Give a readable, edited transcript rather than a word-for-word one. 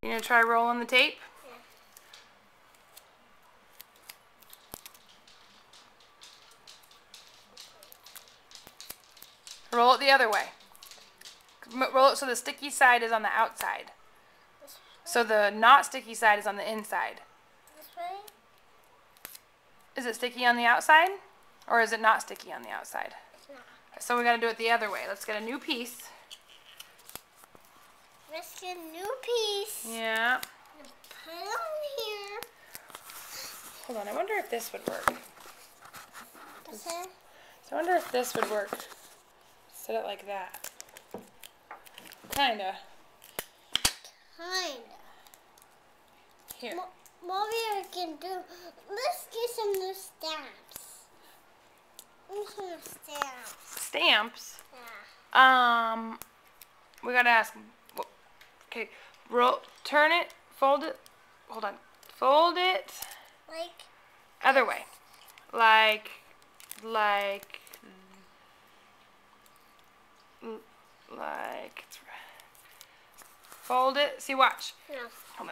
You gonna try rolling the tape? Yeah. Roll it the other way. Roll it so the sticky side is on the outside. So the not sticky side is on the inside. This way? Is it sticky on the outside? Or is it not sticky on the outside? It's not. So we gotta do it the other way. Let's get a new piece. Let's get a new piece. Yeah. Put it on here. Hold on, I wonder if this would work. This way? So I wonder if this would work. Set it like that. Kinda. Kinda. Here. What we can do, let's get some new stamps. Some new stamps. Stamps? Yeah. We gotta ask. Okay, roll, turn it, fold it. Hold on. Fold it. Like? Other way. Like. Fold it. See, watch. No. Hold on.